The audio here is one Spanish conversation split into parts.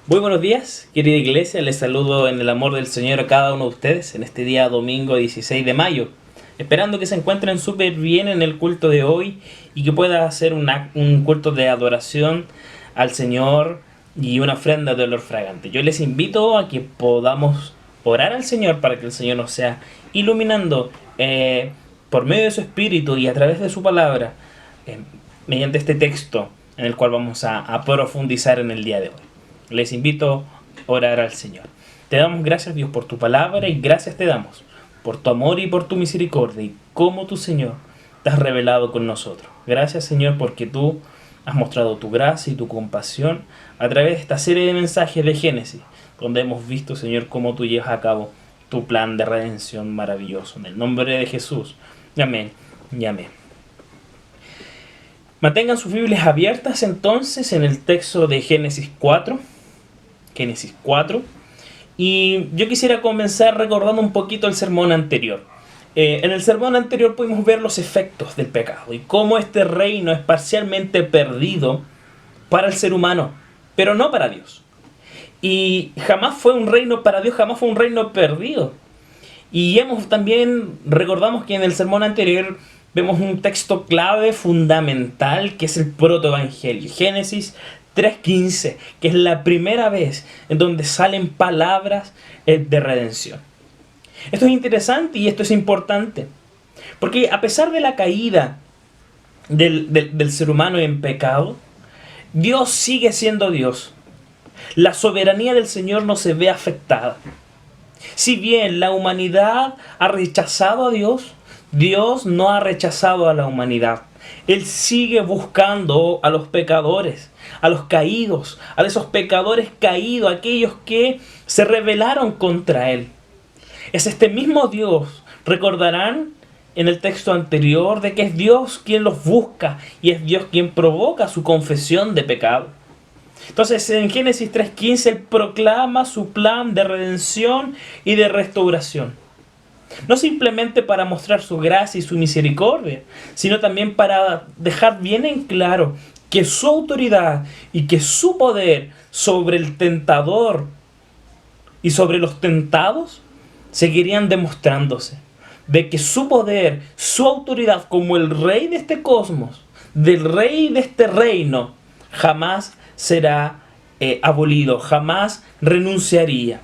Muy buenos días, querida iglesia. Les saludo en el amor del Señor a cada uno de ustedes en este día domingo 16 de mayo. Esperando que se encuentren súper bien en el culto de hoy y que pueda hacer un culto de adoración al Señor y una ofrenda de olor fragante. Yo les invito a que podamos orar al Señor para que el Señor nos sea iluminando por medio de su Espíritu y a través de su palabra eh, mediante este texto en el cual vamos a profundizar en el día de hoy. Les invito a orar al Señor. Te damos gracias, Dios, por tu palabra, y gracias te damos por tu amor y por tu misericordia y cómo tu Señor te has revelado con nosotros. Gracias, Señor, porque tú has mostrado tu gracia y tu compasión a través de esta serie de mensajes de Génesis, donde hemos visto, Señor, cómo tú llevas a cabo tu plan de redención maravilloso. En el nombre de Jesús. Amén y amén. Mantengan sus Biblias abiertas entonces en el texto de Génesis 4. Génesis 4. Y yo quisiera comenzar recordando un poquito el sermón anterior. En el sermón anterior pudimos ver los efectos del pecado y cómo este reino es parcialmente perdido para el ser humano, pero no para Dios. Y jamás fue un reino para Dios, jamás fue un reino perdido. Y recordamos que en el sermón anterior vemos un texto clave, fundamental, que es el protoevangelio. Génesis 3:15, que es la primera vez en donde salen palabras de redención. Esto es interesante y esto es importante, porque a pesar de la caída del ser humano en pecado, Dios sigue siendo Dios. La soberanía del Señor no se ve afectada. Si bien la humanidad ha rechazado a Dios, Dios no ha rechazado a la humanidad. Él sigue buscando a los pecadores, a los caídos, a esos pecadores caídos, aquellos que se rebelaron contra Él. Es este mismo Dios, recordarán en el texto anterior, de que es Dios quien los busca y es Dios quien provoca su confesión de pecado. Entonces en Génesis 3:15 Él proclama su plan de redención y de restauración. No simplemente para mostrar su gracia y su misericordia, sino también para dejar bien en claro que su autoridad y que su poder sobre el tentador y sobre los tentados seguirían demostrándose. De que su poder, su autoridad como el rey de este cosmos, del rey de este reino, jamás será abolido, jamás renunciaría.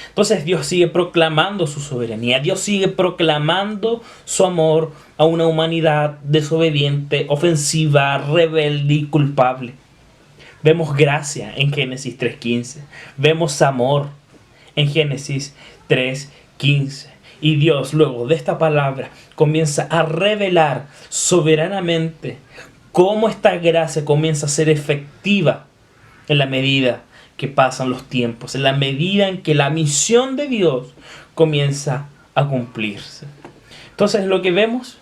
Entonces Dios sigue proclamando su soberanía, Dios sigue proclamando su amor a una humanidad desobediente, ofensiva, rebelde y culpable. Vemos gracia en Génesis 3:15, vemos amor en Génesis 3:15. Y Dios luego de esta palabra comienza a revelar soberanamente cómo esta gracia comienza a ser efectiva en la medida que pasan los tiempos, en la medida en que la misión de Dios comienza a cumplirse. Entonces lo que vemos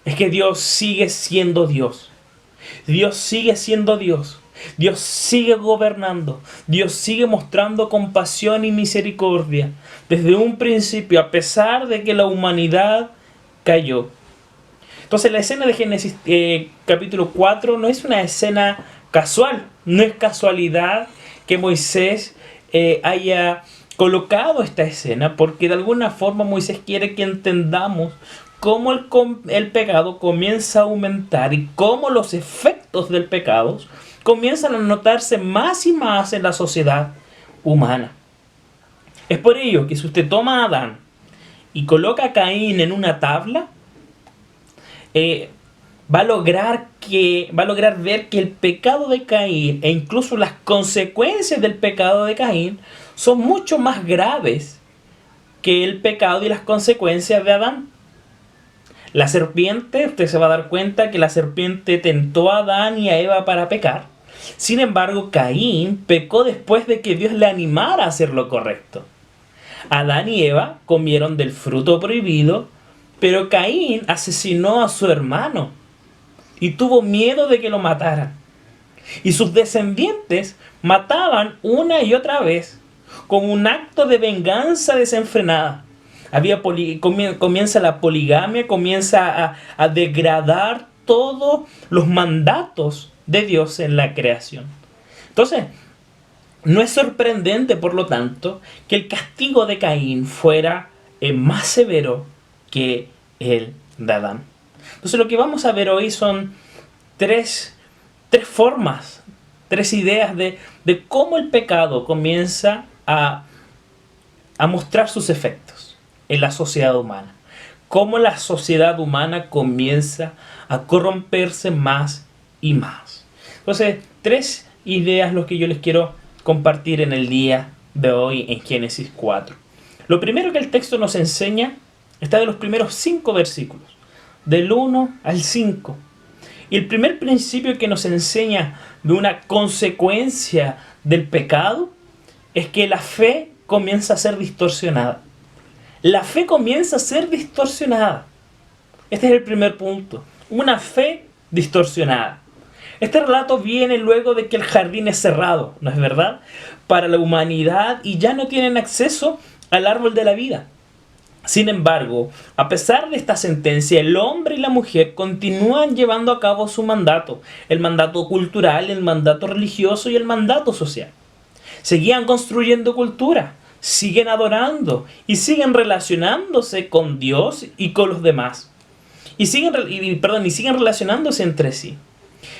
es que Dios sigue siendo Dios. Dios sigue siendo Dios. Dios sigue gobernando. Dios sigue mostrando compasión y misericordia desde un principio, a pesar de que la humanidad cayó. Entonces la escena de Génesis capítulo 4 no es una escena casual, no es casualidad que Moisés haya colocado esta escena, porque de alguna forma Moisés quiere que entendamos cómo el pecado comienza a aumentar y cómo los efectos del pecado comienzan a notarse más y más en la sociedad humana. Es por ello que si usted toma a Adán y coloca a Caín en una tabla, va a lograr ver que el pecado de Caín e incluso las consecuencias del pecado de Caín son mucho más graves que el pecado y las consecuencias de Adán. La serpiente, usted se va a dar cuenta que la serpiente tentó a Adán y a Eva para pecar. Sin embargo, Caín pecó después de que Dios le animara a hacer lo correcto. Adán y Eva comieron del fruto prohibido, pero Caín asesinó a su hermano y tuvo miedo de que lo mataran. Y sus descendientes mataban una y otra vez como un acto de venganza desenfrenada. Comienza la poligamia, comienza a degradar todos los mandatos de Dios en la creación. Entonces, No es sorprendente, por lo tanto, que el castigo de Caín fuera más severo que el de Adán. Entonces lo que vamos a ver hoy son tres formas, tres ideas de cómo el pecado comienza a mostrar sus efectos en la sociedad humana. Cómo la sociedad humana comienza a corromperse más y más. Entonces, tres ideas lo que yo les quiero compartir en el día de hoy en Génesis 4. Lo primero que el texto nos enseña está de los primeros 5 versículos, del 1 al 5. Y el primer principio que nos enseña de una consecuencia del pecado es que la fe comienza a ser distorsionada. La fe comienza a ser distorsionada. Este es el primer punto. Una fe distorsionada. Este relato viene luego de que el jardín es cerrado, ¿no es verdad?, para la humanidad y ya no tienen acceso al árbol de la vida. Sin embargo, a pesar de esta sentencia, el hombre y la mujer continúan llevando a cabo su mandato, el mandato cultural, el mandato religioso y el mandato social. Seguían construyendo cultura, siguen adorando y siguen relacionándose con Dios y con los demás. Y siguen relacionándose entre sí.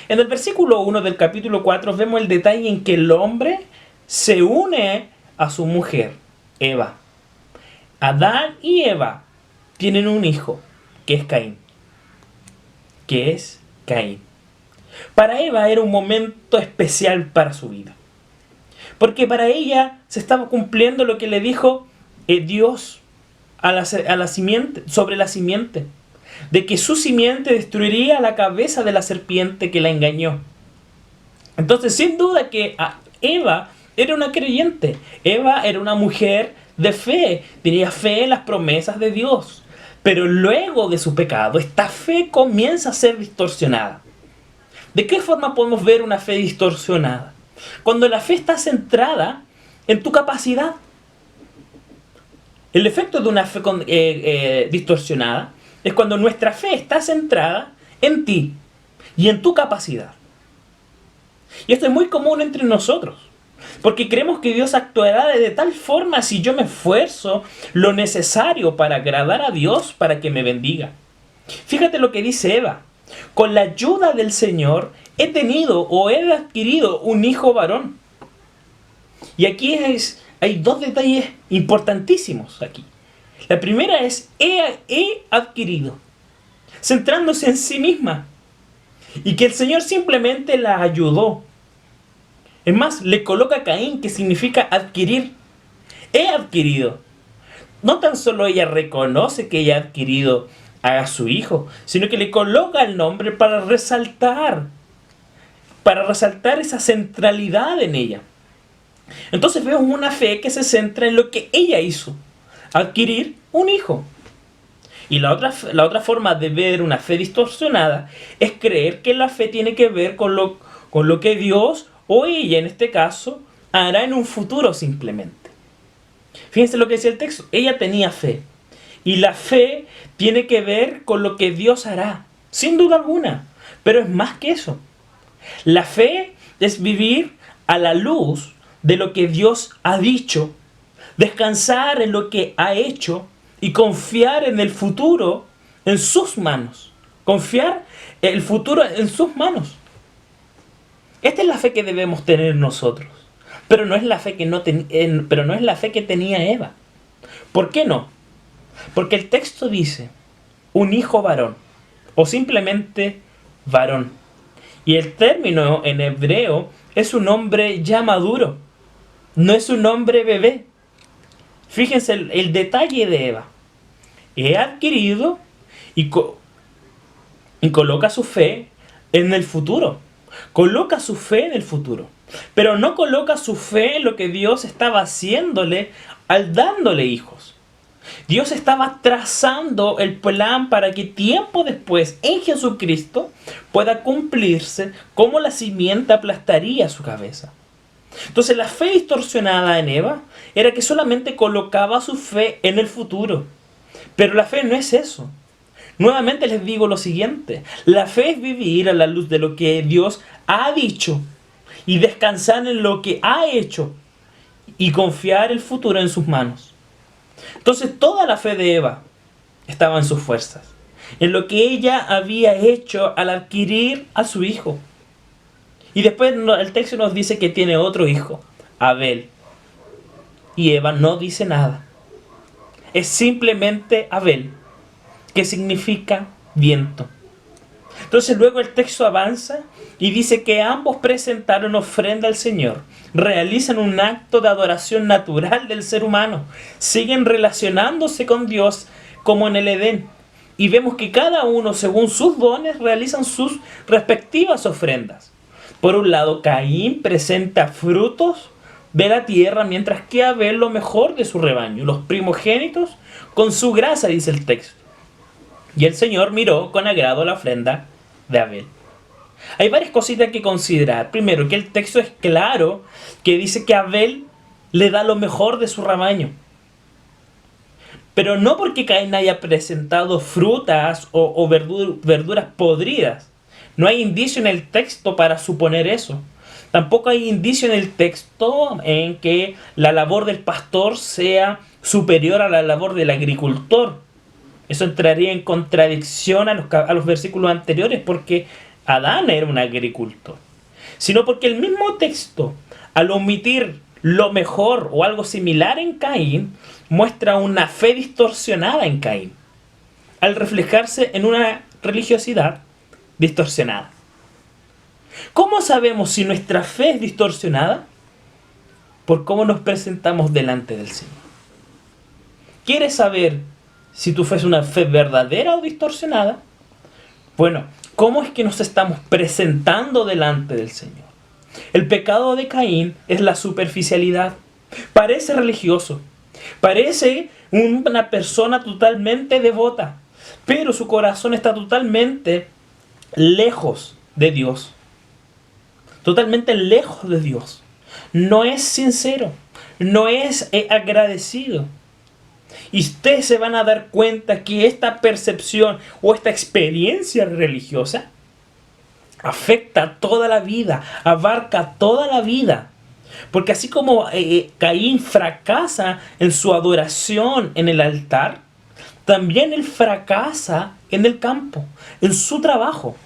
En el versículo 1 del capítulo 4 vemos el detalle en que el hombre se une a su mujer, Eva. Adán y Eva tienen un hijo, que es Caín. Para Eva era un momento especial para su vida. Porque para ella se estaba cumpliendo lo que le dijo Dios a la simiente, sobre la simiente. De que su simiente destruiría la cabeza de la serpiente que la engañó. Entonces, sin duda que Eva era una creyente. Eva era una mujer de fe. Tenía fe en las promesas de Dios. Pero luego de su pecado, esta fe comienza a ser distorsionada. ¿De qué forma podemos ver una fe distorsionada? Cuando la fe está centrada en tu capacidad. El efecto de una fe distorsionada es cuando nuestra fe está centrada en ti y en tu capacidad. Y esto es muy común entre nosotros, porque creemos que Dios actuará de tal forma si yo me esfuerzo lo necesario para agradar a Dios para que me bendiga. Fíjate lo que dice Eva. Con la ayuda del Señor he adquirido un hijo varón. Y aquí hay dos detalles importantísimos aquí. La primera es he adquirido, centrándose en sí misma. Y que el Señor simplemente la ayudó. Es más, le coloca a Caín, que significa adquirir. He adquirido. No tan solo ella reconoce que ella ha adquirido a su hijo, sino que le coloca el nombre para resaltar esa centralidad en ella. Entonces vemos una fe que se centra en lo que ella hizo. Adquirir un hijo. Y la otra forma de ver una fe distorsionada es creer que la fe tiene que ver con lo que Dios o ella, en este caso, hará en un futuro simplemente. Fíjense lo que decía el texto. Ella tenía fe. Y la fe tiene que ver con lo que Dios hará. Sin duda alguna. Pero es más que eso. La fe es vivir a la luz de lo que Dios ha dicho, descansar en lo que ha hecho y confiar en el futuro en sus manos. Confiar el futuro en sus manos. Esta es la fe que debemos tener nosotros. Pero no es la fe que tenía Eva. ¿Por qué no? Porque el texto dice un hijo varón o simplemente varón. Y el término en hebreo es un hombre ya maduro. No es un hombre bebé. Fíjense el detalle de Eva. He adquirido y coloca su fe en el futuro. Coloca su fe en el futuro. Pero no coloca su fe en lo que Dios estaba haciéndole al dándole hijos. Dios estaba trazando el plan para que tiempo después en Jesucristo pueda cumplirse cómo la simiente aplastaría su cabeza. Entonces la fe distorsionada en Eva era que solamente colocaba su fe en el futuro. Pero la fe no es eso. Nuevamente les digo lo siguiente. La fe es vivir a la luz de lo que Dios ha dicho y descansar en lo que ha hecho y confiar el futuro en sus manos. Entonces toda la fe de Eva estaba en sus fuerzas, en lo que ella había hecho al adquirir a su hijo. Y después el texto nos dice que tiene otro hijo, Abel. Y Eva no dice nada. Es simplemente Abel, que significa viento. Entonces luego el texto avanza y dice que ambos presentaron ofrenda al Señor. Realizan un acto de adoración natural del ser humano. Siguen relacionándose con Dios como en el Edén. Y vemos que cada uno, según sus dones, realizan sus respectivas ofrendas. Por un lado, Caín presenta frutos de la tierra, mientras que Abel lo mejor de su rebaño, los primogénitos, con su grasa, dice el texto. Y el Señor miró con agrado la ofrenda de Abel. Hay varias cositas que considerar. Primero, que el texto es claro, que dice que Abel le da lo mejor de su rebaño. Pero no porque Caín haya presentado frutas o verduras podridas. No hay indicio en el texto para suponer eso. Tampoco hay indicio en el texto en que la labor del pastor sea superior a la labor del agricultor. Eso entraría en contradicción a los versículos anteriores, porque Adán era un agricultor. Sino porque el mismo texto, al omitir lo mejor o algo similar en Caín, muestra una fe distorsionada en Caín, al reflejarse en una religiosidad distorsionada. ¿Cómo sabemos si nuestra fe es distorsionada? Por cómo nos presentamos delante del Señor. ¿Quieres saber si tu fe es una fe verdadera o distorsionada? Bueno, ¿cómo es que nos estamos presentando delante del Señor? El pecado de Caín es la superficialidad. Parece religioso, parece una persona totalmente devota, pero su corazón está totalmente lejos de Dios. Totalmente lejos de Dios. No es sincero, no es agradecido. Y ustedes se van a dar cuenta que esta percepción o esta experiencia religiosa afecta toda la vida, abarca toda la vida. Porque así como Caín fracasa en su adoración en el altar, también él fracasa en el campo, en su trabajo.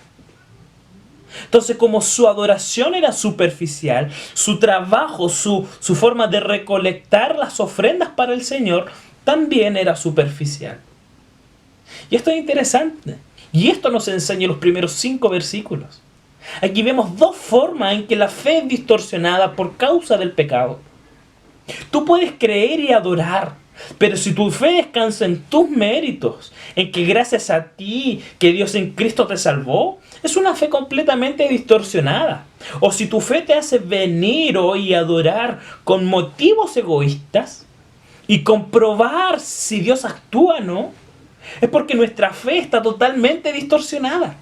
Entonces, como su adoración era superficial, su trabajo, su forma de recolectar las ofrendas para el Señor, también era superficial. Y esto es interesante. Y esto nos enseña los primeros 5 versículos. Aquí vemos 2 formas en que la fe es distorsionada por causa del pecado. Tú puedes creer y adorar, pero si tu fe descansa en tus méritos, en que gracias a ti, que Dios en Cristo te salvó, es una fe completamente distorsionada. O si tu fe te hace venir hoy y adorar con motivos egoístas y comprobar si Dios actúa o no, es porque nuestra fe está totalmente distorsionada.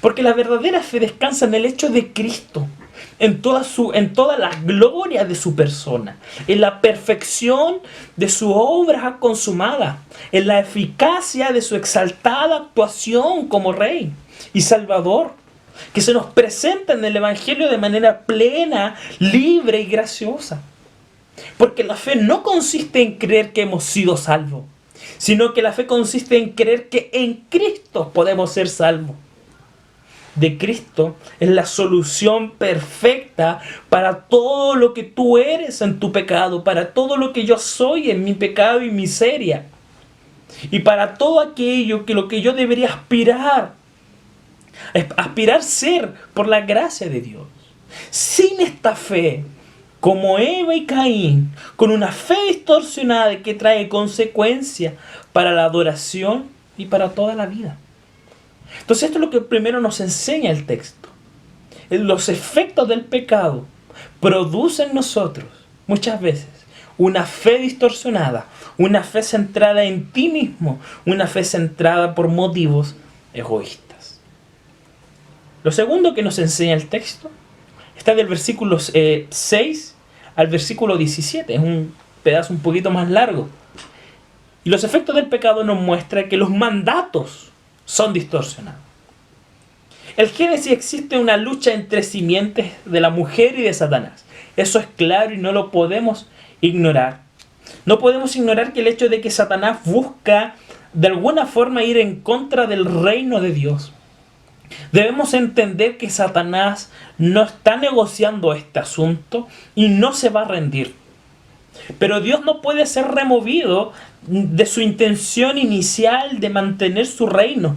Porque la verdadera fe descansa en el hecho de Cristo, en toda la gloria de su persona, en la perfección de su obra consumada, en la eficacia de su exaltada actuación como Rey y Salvador, que se nos presenta en el Evangelio de manera plena, libre y graciosa. Porque la fe no consiste en creer que hemos sido salvos, sino que la fe consiste en creer que en Cristo podemos ser salvos. De Cristo es la solución perfecta para todo lo que tú eres en tu pecado, para todo lo que yo soy en mi pecado y miseria, y para todo aquello que lo que yo debería aspirar ser por la gracia de Dios. Sin esta fe, como Eva y Caín, con una fe distorsionada que trae consecuencias para la adoración y para toda la vida. Entonces esto es lo que primero nos enseña el texto. Los efectos del pecado producen en nosotros muchas veces una fe distorsionada, una fe centrada en ti mismo, una fe centrada por motivos egoístas. Lo segundo que nos enseña el texto está del versículo 6 al versículo 17. Es un pedazo un poquito más largo. Y los efectos del pecado nos muestran que los mandatos son distorsionados. El Génesis existe una lucha entre simientes de la mujer y de Satanás. Eso es claro y no lo podemos ignorar. No podemos ignorar que el hecho de que Satanás busca de alguna forma ir en contra del reino de Dios. Debemos entender que Satanás no está negociando este asunto y no se va a rendir. Pero Dios no puede ser removido de su intención inicial de mantener su reino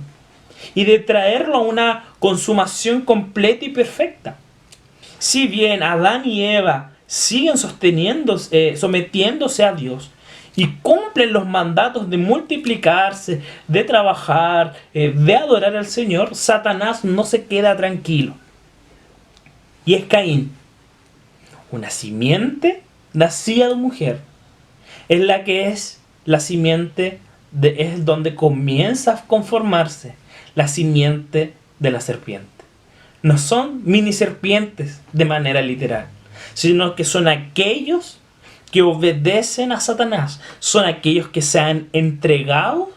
y de traerlo a una consumación completa y perfecta. Si bien Adán y Eva siguen sometiéndose a Dios y cumplen los mandatos de multiplicarse, de trabajar, de adorar al Señor, Satanás no se queda tranquilo. Y es Caín, una simiente nacida de mujer, es la que es la simiente, es donde comienza a conformarse la simiente de la serpiente. No son mini serpientes de manera literal, sino que son aquellos que obedecen a Satanás, son aquellos que se han entregado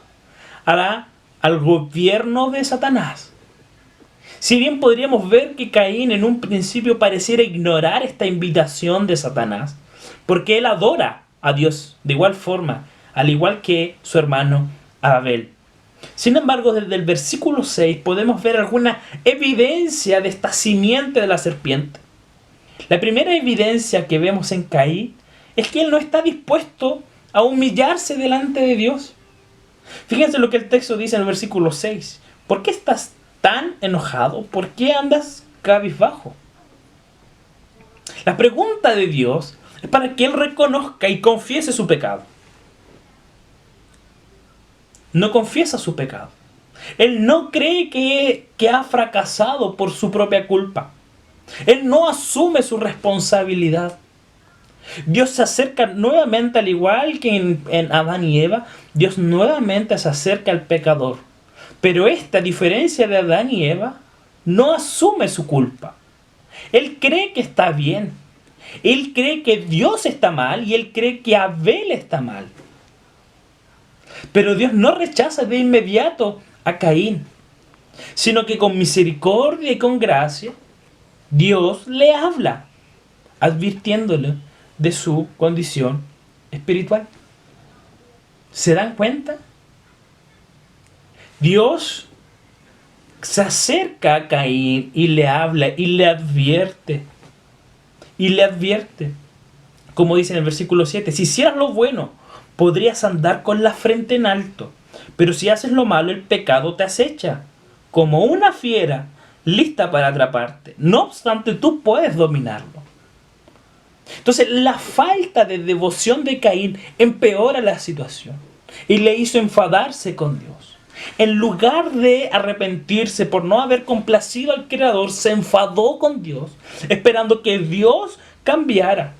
al gobierno de Satanás. Si bien podríamos ver que Caín en un principio pareciera ignorar esta invitación de Satanás, porque él adora a Dios de igual forma, al igual que su hermano Abel. Sin embargo, desde el versículo 6 podemos ver alguna evidencia de esta simiente de la serpiente. La primera evidencia que vemos en Caín es que él no está dispuesto a humillarse delante de Dios. Fíjense lo que el texto dice en el versículo 6. ¿Por qué estás tan enojado? ¿Por qué andas cabizbajo? La pregunta de Dios es para que él reconozca y confiese su pecado. No confiesa su pecado. Él no cree que ha fracasado por su propia culpa. Él no asume su responsabilidad. Dios se acerca nuevamente, al igual que en Adán y Eva, Dios nuevamente se acerca al pecador. Pero esta, a diferencia de Adán y Eva, no asume su culpa. Él cree que está bien. Él cree que Dios está mal y él cree que Abel está mal. Pero Dios no rechaza de inmediato a Caín, sino que con misericordia y con gracia, Dios le habla, advirtiéndole de su condición espiritual. ¿Se dan cuenta? Dios se acerca a Caín y le habla y le advierte. Y le advierte, como dice en el versículo 7, si hicieras lo bueno, podrías andar con la frente en alto, pero si haces lo malo, el pecado te acecha, como una fiera lista para atraparte. No obstante, tú puedes dominarlo. Entonces, la falta de devoción de Caín empeora la situación y le hizo enfadarse con Dios. En lugar de arrepentirse por no haber complacido al Creador, se enfadó con Dios, esperando que Dios cambiara.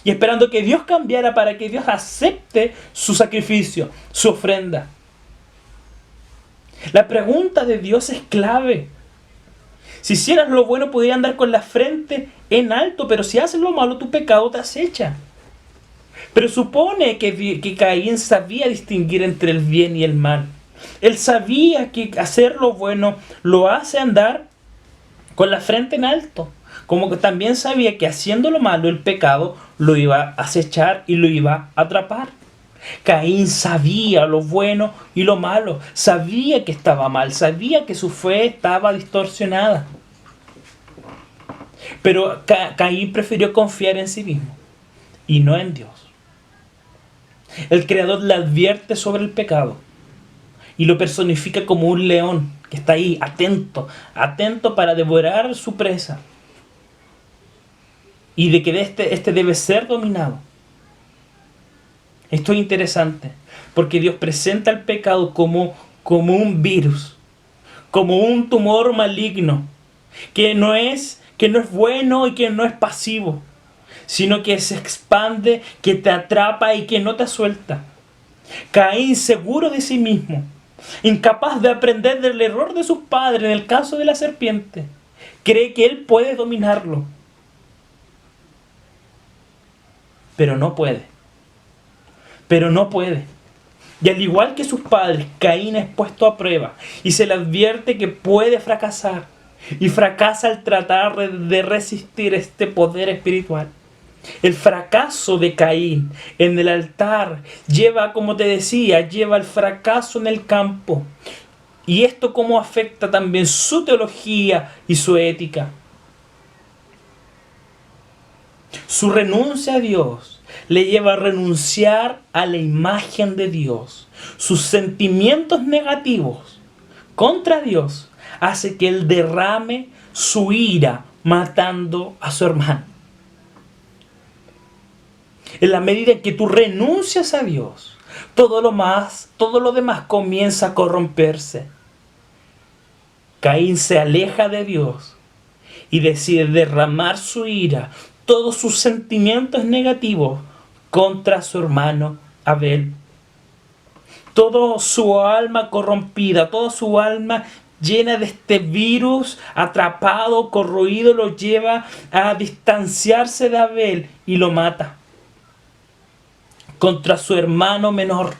Y esperando que Dios cambiara para que Dios acepte su sacrificio, su ofrenda. La pregunta de Dios es clave. Si hicieras lo bueno, podrías andar con la frente en alto, pero si haces lo malo, tu pecado te acecha. Pero supone que Caín sabía distinguir entre el bien y el mal. Él sabía que hacer lo bueno lo hace andar con la frente en alto. Como que también sabía que haciendo lo malo, el pecado lo iba a acechar y lo iba a atrapar. Caín sabía lo bueno y lo malo. Sabía que estaba mal. Sabía que su fe estaba distorsionada. Pero Caín prefirió confiar en sí mismo y no en Dios. El Creador le advierte sobre el pecado y lo personifica como un león que está ahí, atento, atento para devorar su presa. Y de que este debe ser dominado. Esto es interesante, porque Dios presenta el pecado como un virus, como un tumor maligno, que no es bueno y que no es pasivo, sino que se expande, que te atrapa y que no te suelta. Caín, seguro de sí mismo, incapaz de aprender del error de sus padres en el caso de la serpiente, cree que él puede dominarlo. Pero no puede. Y al igual que sus padres, Caín es puesto a prueba y se le advierte que puede fracasar. Y fracasa al tratar de resistir este poder espiritual. El fracaso de Caín en el altar lleva, como te decía, lleva el fracaso en el campo. Y esto cómo afecta también su teología y su ética. Su renuncia a Dios le lleva a renunciar a la imagen de Dios. Sus sentimientos negativos contra Dios hace que él derrame su ira matando a su hermano. En la medida en que tú renuncias a Dios, todo lo demás comienza a corromperse. Caín se aleja de Dios y decide derramar su ira, todos sus sentimientos negativos contra su hermano Abel. Toda su alma corrompida, toda su alma llena de este virus, atrapado, corroído, lo lleva a distanciarse de Abel y lo mata contra su hermano menor,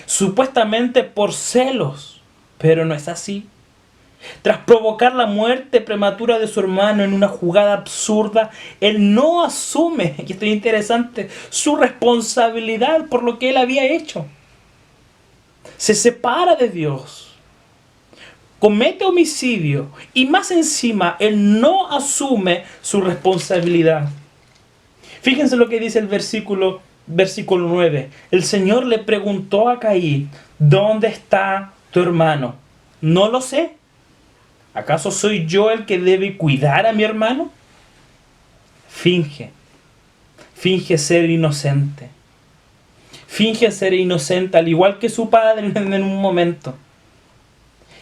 supuestamente por celos, pero no es así. Tras provocar la muerte prematura de su hermano en una jugada absurda, él no asume, y esto es interesante, su responsabilidad por lo que él había hecho. Se separa de Dios, comete homicidio y más encima él no asume su responsabilidad. Fíjense lo que dice el versículo 9. El Señor le preguntó a Caín: ¿dónde está tu hermano? No lo sé. ¿Acaso soy yo el que debe cuidar a mi hermano? Finge ser inocente. Finge ser inocente, al igual que su padre en un momento,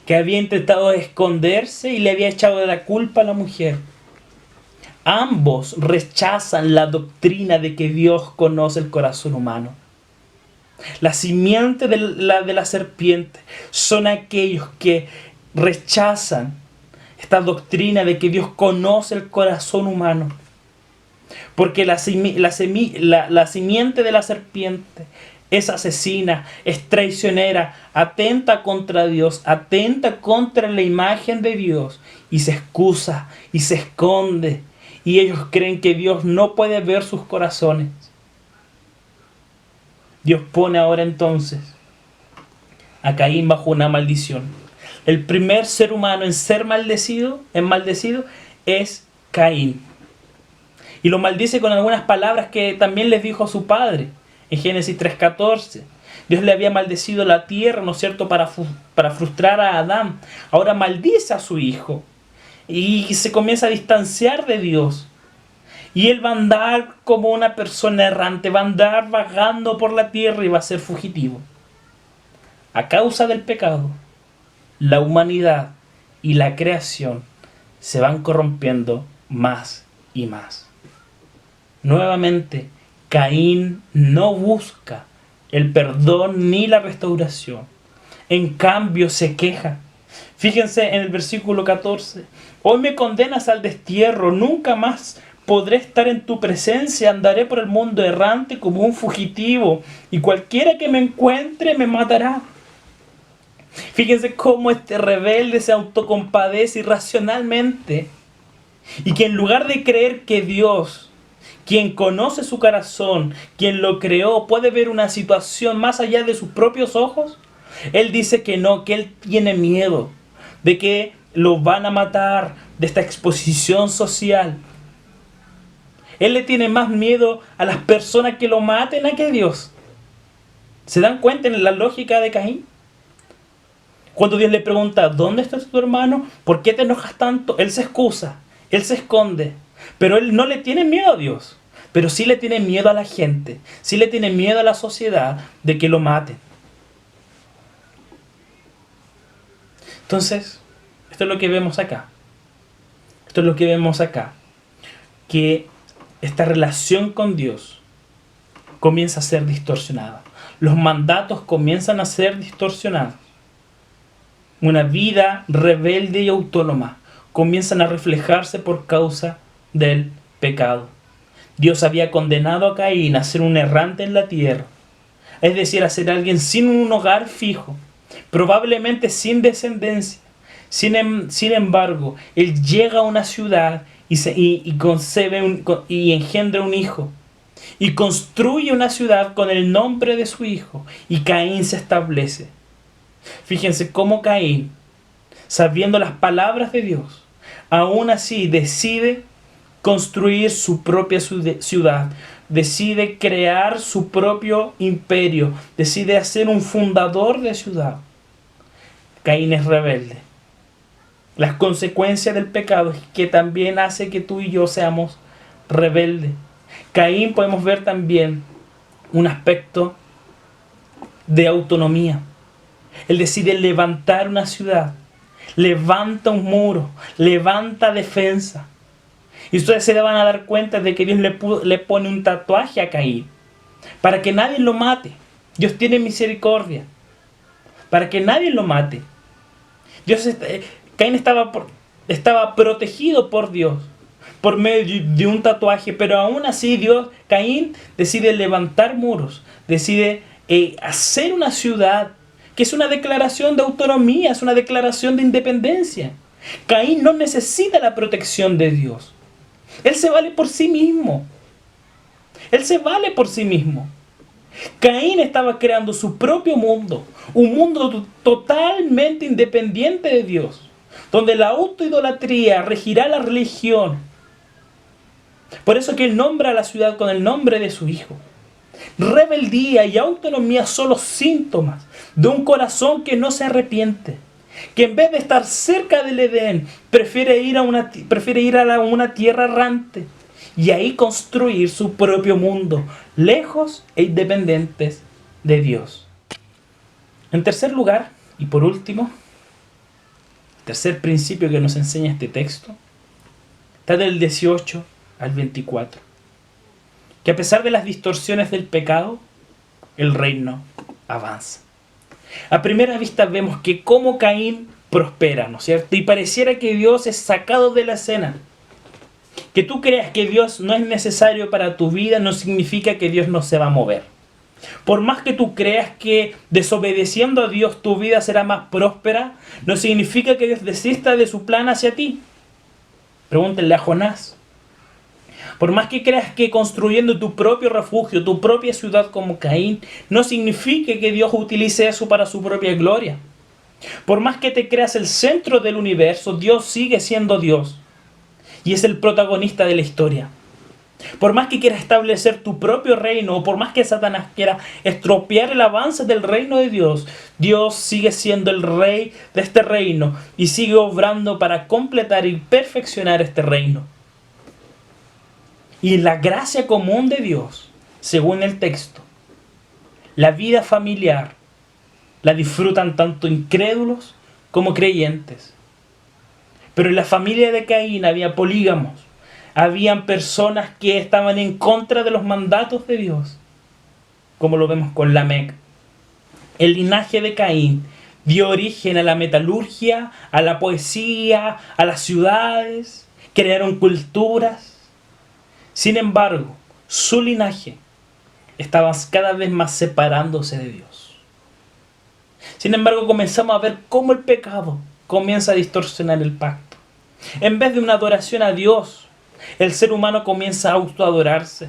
que había intentado esconderse y le había echado de la culpa a la mujer. Ambos rechazan la doctrina de que Dios conoce el corazón humano. La simiente de la serpiente son aquellos que rechazan esta doctrina de que Dios conoce el corazón humano. Porque la simiente de la serpiente es asesina, es traicionera, atenta contra Dios, atenta contra la imagen de Dios y se excusa y se esconde. Y ellos creen que Dios no puede ver sus corazones. Dios pone ahora entonces a Caín bajo una maldición. El primer ser humano en ser maldecido es Caín. Y lo maldice con algunas palabras que también les dijo a su padre. En Génesis 3:14. Dios le había maldecido la tierra, ¿no es cierto?, para frustrar a Adán. Ahora maldice a su hijo. Y se comienza a distanciar de Dios. Y él va a andar como una persona errante, va a andar vagando por la tierra y va a ser fugitivo. A causa del pecado, la humanidad y la creación se van corrompiendo más y más. Nuevamente, Caín no busca el perdón ni la restauración. En cambio, se queja. Fíjense en el versículo 14. Hoy me condenas al destierro, nunca más podré estar en tu presencia, andaré por el mundo errante como un fugitivo, y cualquiera que me encuentre me matará. Fíjense cómo este rebelde se autocompadece irracionalmente, y que en lugar de creer que Dios, quien conoce su corazón, quien lo creó, puede ver una situación más allá de sus propios ojos, él dice que no, que él tiene miedo de que lo van a matar, de esta exposición social. Él le tiene más miedo a las personas que lo maten a que a Dios. ¿Se dan cuenta en la lógica de Caín? Cuando Dios le pregunta: ¿dónde está tu hermano? ¿Por qué te enojas tanto? Él se excusa, él se esconde. Pero él no le tiene miedo a Dios. Pero sí le tiene miedo a la gente. Sí le tiene miedo a la sociedad de que lo maten. Entonces, esto es lo que vemos acá. Que esta relación con Dios comienza a ser distorsionada. Los mandatos comienzan a ser distorsionados. Una vida rebelde y autónoma comienzan a reflejarse por causa del pecado. Dios había condenado a Caín a ser un errante en la tierra, es decir, a ser alguien sin un hogar fijo, probablemente sin descendencia. Sin embargo, él llega a una ciudad y concebe y engendra un hijo. Y construye una ciudad con el nombre de su hijo. Y Caín se establece. Fíjense cómo Caín, sabiendo las palabras de Dios, aún así decide construir su propia ciudad. Decide crear su propio imperio. Decide ser un fundador de ciudad. Caín es rebelde. Las consecuencias del pecado es que también hace que tú y yo seamos rebeldes. Caín podemos ver también un aspecto de autonomía. Él decide levantar una ciudad, levanta un muro, levanta defensa. Y ustedes se van a dar cuenta de que Dios le pone un tatuaje a Caín para que nadie lo mate. Dios tiene misericordia para que nadie lo mate. Caín estaba protegido por Dios por medio de un tatuaje, pero aún así Caín decide levantar muros, decide hacer una ciudad, que es una declaración de autonomía, es una declaración de independencia. Caín no necesita la protección de Dios. Él se vale por sí mismo. Él se vale por sí mismo. Caín estaba creando su propio mundo, un mundo totalmente independiente de Dios, donde la autoidolatría regirá la religión. Por eso que él nombra a la ciudad con el nombre de su hijo. Rebeldía y autonomía son los síntomas de un corazón que no se arrepiente, que en vez de estar cerca del Edén, prefiere ir a una tierra errante y ahí construir su propio mundo, lejos e independientes de Dios. En tercer lugar, y por último, tercer principio que nos enseña este texto, está del 18 al 24. Que a pesar de las distorsiones del pecado, el reino avanza. A primera vista vemos que como Caín prospera, ¿no es cierto? Y pareciera que Dios es sacado de la escena. Que tú creas que Dios no es necesario para tu vida no significa que Dios no se va a mover. Por más que tú creas que desobedeciendo a Dios tu vida será más próspera, no significa que Dios desista de su plan hacia ti. Pregúntenle a Jonás. Por más que creas que construyendo tu propio refugio, tu propia ciudad como Caín, no significa que Dios utilice eso para su propia gloria. Por más que te creas el centro del universo, Dios sigue siendo Dios. Y es el protagonista de la historia. Por más que quieras establecer tu propio reino, o por más que Satanás quiera estropear el avance del reino de Dios, Dios sigue siendo el rey de este reino y sigue obrando para completar y perfeccionar este reino. Y la gracia común de Dios, según el texto, la vida familiar, la disfrutan tanto incrédulos como creyentes. Pero en la familia de Caín había polígamos, habían personas que estaban en contra de los mandatos de Dios, como lo vemos con Lamec. El linaje de Caín dio origen a la metalurgia, a la poesía, a las ciudades, crearon culturas. Sin embargo, su linaje estaba cada vez más separándose de Dios. Sin embargo, comenzamos a ver cómo el pecado comienza a distorsionar el pacto. En vez de una adoración a Dios, el ser humano comienza a autoadorarse.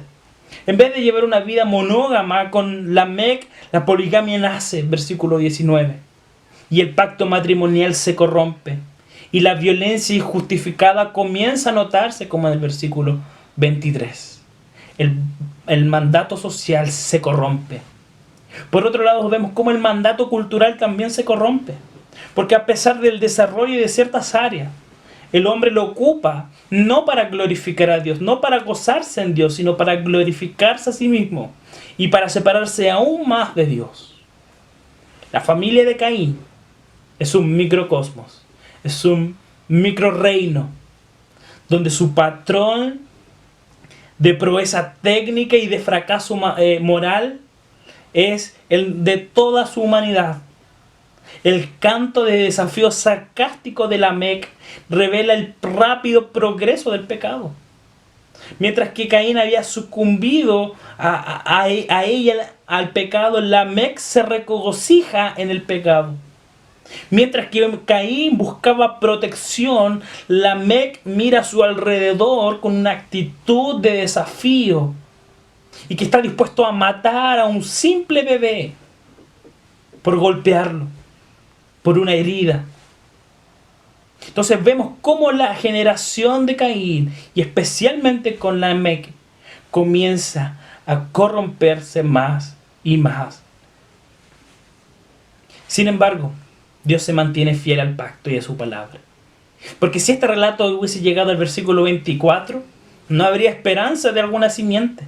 En vez de llevar una vida monógama con Lamec, la poligamia nace, versículo 19. Y el pacto matrimonial se corrompe. Y la violencia injustificada comienza a notarse, como en el versículo 23. El mandato social se corrompe. Por otro lado, vemos cómo el mandato cultural también se corrompe. Porque a pesar del desarrollo de ciertas áreas, el hombre lo ocupa no para glorificar a Dios, no para gozarse en Dios, sino para glorificarse a sí mismo y para separarse aún más de Dios. La familia de Caín es un microcosmos, es un microreino, donde su patrón de proeza técnica y de fracaso moral es el de toda su humanidad. El canto de desafío sarcástico de Lamec revela el rápido progreso del pecado. Mientras que Caín había sucumbido a ella, al pecado, Lamec se regocija en el pecado. Mientras que Caín buscaba protección, Lamec mira a su alrededor con una actitud de desafío y que está dispuesto a matar a un simple bebé por golpearlo, por una herida. Entonces vemos cómo la generación de Caín, y especialmente con Lamec, comienza a corromperse más y más. Sin embargo, Dios se mantiene fiel al pacto y a su palabra. Porque si este relato hubiese llegado al versículo 24, no habría esperanza de alguna simiente.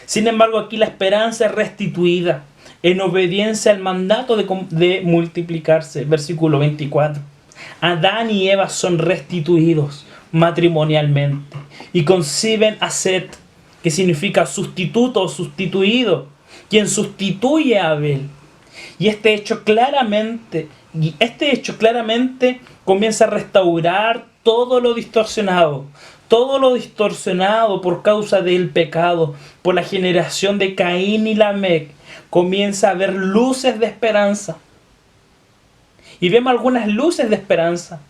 Sin embargo, aquí la esperanza es restituida en obediencia al mandato de multiplicarse. Versículo 24. Adán y Eva son restituidos matrimonialmente y conciben a Set, que significa sustituto o sustituido, quien sustituye a Abel. Y este hecho claramente comienza a restaurar todo lo distorsionado por causa del pecado, por la generación de Caín y Lamec. Comienza a haber luces de esperanza. Y vemos algunas luces de esperanza.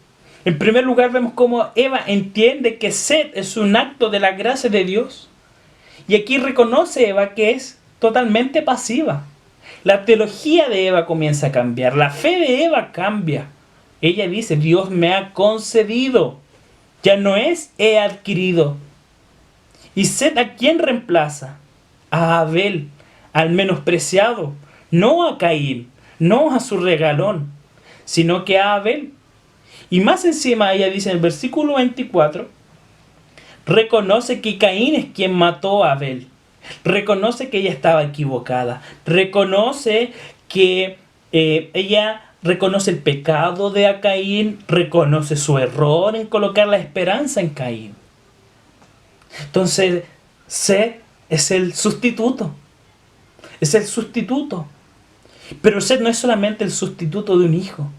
En primer lugar, vemos cómo Eva entiende que Set es un acto de la gracia de Dios. Y aquí reconoce Eva que es totalmente pasiva. La teología de Eva comienza a cambiar. La fe de Eva cambia. Ella dice, Dios me ha concedido. Ya no es he adquirido. ¿Y Set a quién reemplaza? A Abel, al menospreciado. No a Caín, no a su regalón, sino que a Abel. Y más encima ella dice en el versículo 24, reconoce que Caín es quien mató a Abel. Reconoce que ella estaba equivocada. Reconoce que ella reconoce el pecado de Caín. Reconoce su error en colocar la esperanza en Caín. Entonces, Set es el sustituto. Es el sustituto. Pero Set no es solamente el sustituto de un hijo.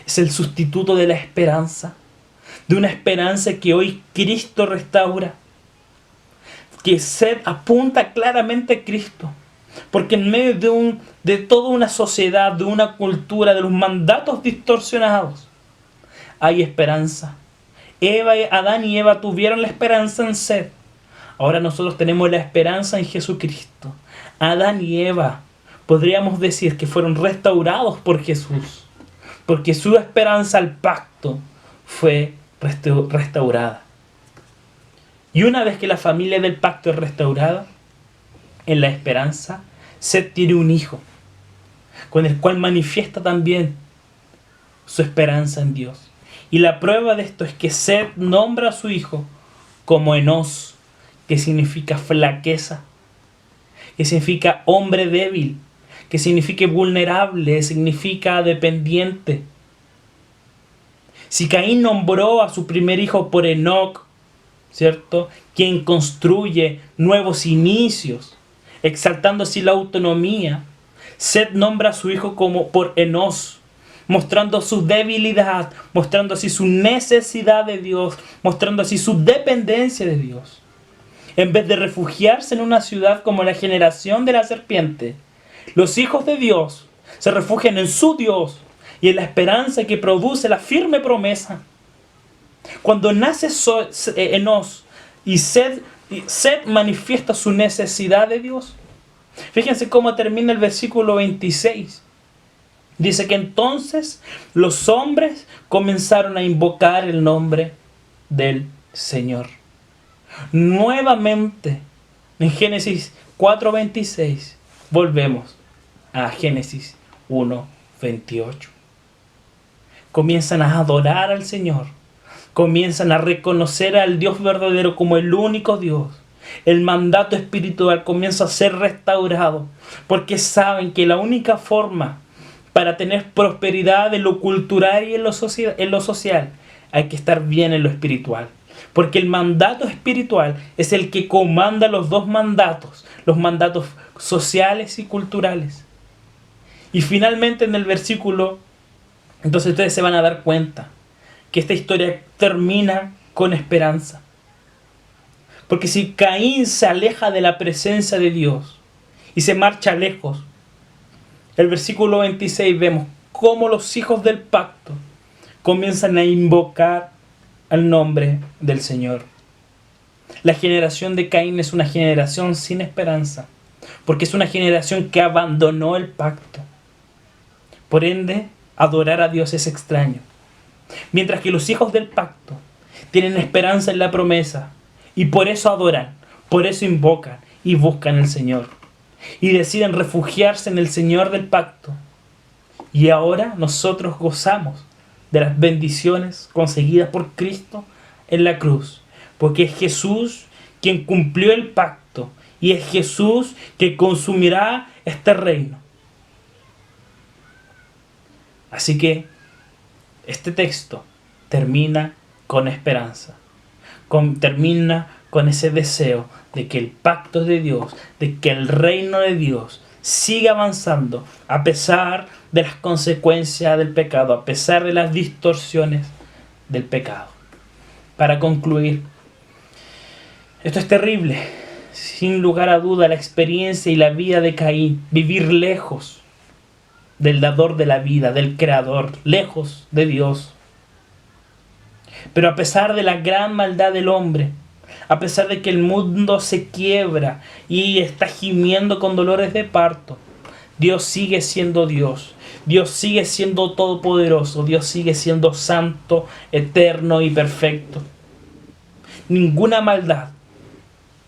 Es el sustituto de la esperanza. De una esperanza que hoy Cristo restaura. Que Set apunta claramente a Cristo. Porque en medio de toda una sociedad, de una cultura, de los mandatos distorsionados, hay esperanza. Adán y Eva tuvieron la esperanza en Set. Ahora nosotros tenemos la esperanza en Jesucristo. Adán y Eva podríamos decir que fueron restaurados por Jesús. Porque su esperanza al pacto fue restaurada. Y una vez que la familia del pacto es restaurada, en la esperanza, Set tiene un hijo, con el cual manifiesta también su esperanza en Dios. Y la prueba de esto es que Set nombra a su hijo como Enos, que significa flaqueza, que significa hombre débil, que significa vulnerable, significa dependiente. Si Caín nombró a su primer hijo por Enoc, ¿cierto?, quien construye nuevos inicios, exaltando así la autonomía, Set nombra a su hijo como por Enos, mostrando su debilidad, mostrando así su necesidad de Dios, mostrando así su dependencia de Dios. En vez de refugiarse en una ciudad como la generación de la serpiente, los hijos de Dios se refugian en su Dios y en la esperanza que produce la firme promesa. Cuando nace Enos y Set manifiesta su necesidad de Dios. Fíjense cómo termina el versículo 26. Dice que entonces los hombres comenzaron a invocar el nombre del Señor. Nuevamente, en Génesis 4:26, volvemos a Génesis 1:28. Comienzan a adorar al Señor. Comienzan a reconocer al Dios verdadero como el único Dios. El mandato espiritual comienza a ser restaurado, porque saben que la única forma para tener prosperidad en lo cultural y en lo social hay que estar bien en lo espiritual. Porque el mandato espiritual es el que comanda los dos mandatos, los mandatos sociales y culturales. Y finalmente en el versículo, entonces ustedes se van a dar cuenta que esta historia termina con esperanza. Porque si Caín se aleja de la presencia de Dios y se marcha lejos, el versículo 26 vemos cómo los hijos del pacto comienzan a invocar al nombre del Señor. La generación de Caín es una generación sin esperanza, porque es una generación que abandonó el pacto. Por ende, adorar a Dios es extraño. Mientras que los hijos del pacto tienen esperanza en la promesa, y por eso adoran, por eso invocan y buscan al Señor. Y deciden refugiarse en el Señor del pacto. Y ahora nosotros gozamos de las bendiciones conseguidas por Cristo en la cruz. Porque es Jesús quien cumplió el pacto. Y es Jesús que consumirá este reino. Así que este texto termina con esperanza. Termina con ese deseo de que el pacto de Dios, de que el reino de Dios siga avanzando a pesar de las consecuencias del pecado, a pesar de las distorsiones del pecado. Para concluir, esto es terrible. Sin lugar a duda, la experiencia y la vida de Caín, vivir lejos del dador de la vida, del creador, lejos de Dios. Pero a pesar de la gran maldad del hombre, a pesar de que el mundo se quiebra y está gimiendo con dolores de parto, Dios sigue siendo Dios. Dios sigue siendo todopoderoso. Dios sigue siendo santo, eterno y perfecto. Ninguna maldad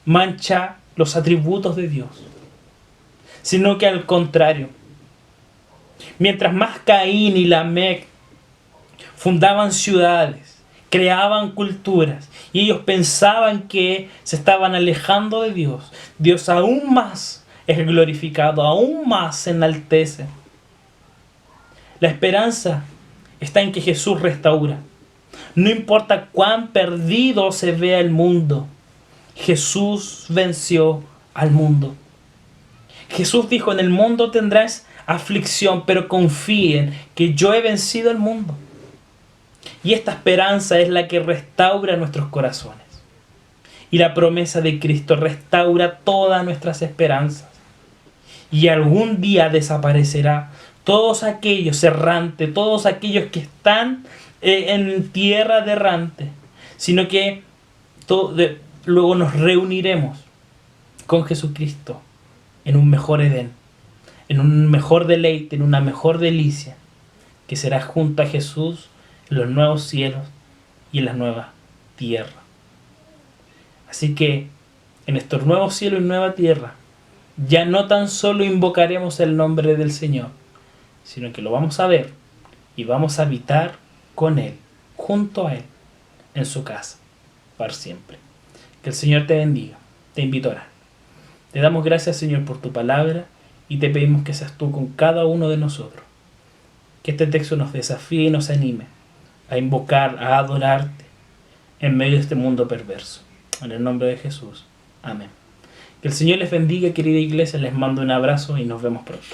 mancha los atributos de Dios, sino que al contrario, mientras más Caín y Lamec fundaban ciudades, creaban culturas, y ellos pensaban que se estaban alejando de Dios, Dios aún más es glorificado, aún más se enaltece. La esperanza está en que Jesús restaura. No importa cuán perdido se vea el mundo, Jesús venció al mundo. Jesús dijo: en el mundo tendrás aflicción, pero confíen que yo he vencido el mundo. Y esta esperanza es la que restaura nuestros corazones. Y la promesa de Cristo restaura todas nuestras esperanzas. Y algún día desaparecerá todos aquellos errantes, todos aquellos que están en tierra de errante, sino que luego nos reuniremos con Jesucristo en un mejor Edén, en un mejor deleite, en una mejor delicia, que será junto a Jesús en los nuevos cielos y en la nueva tierra. Así que en estos nuevos cielos y nueva tierra, ya no tan solo invocaremos el nombre del Señor, sino que lo vamos a ver y vamos a habitar con Él, junto a Él, en su casa, para siempre. Que el Señor te bendiga. Te invito a orar. Te damos gracias, Señor, por tu palabra, y te pedimos que seas tú con cada uno de nosotros. Que este texto nos desafíe y nos anime a invocar, a adorarte en medio de este mundo perverso. En el nombre de Jesús. Amén. Que el Señor les bendiga, querida iglesia. Les mando un abrazo y nos vemos pronto.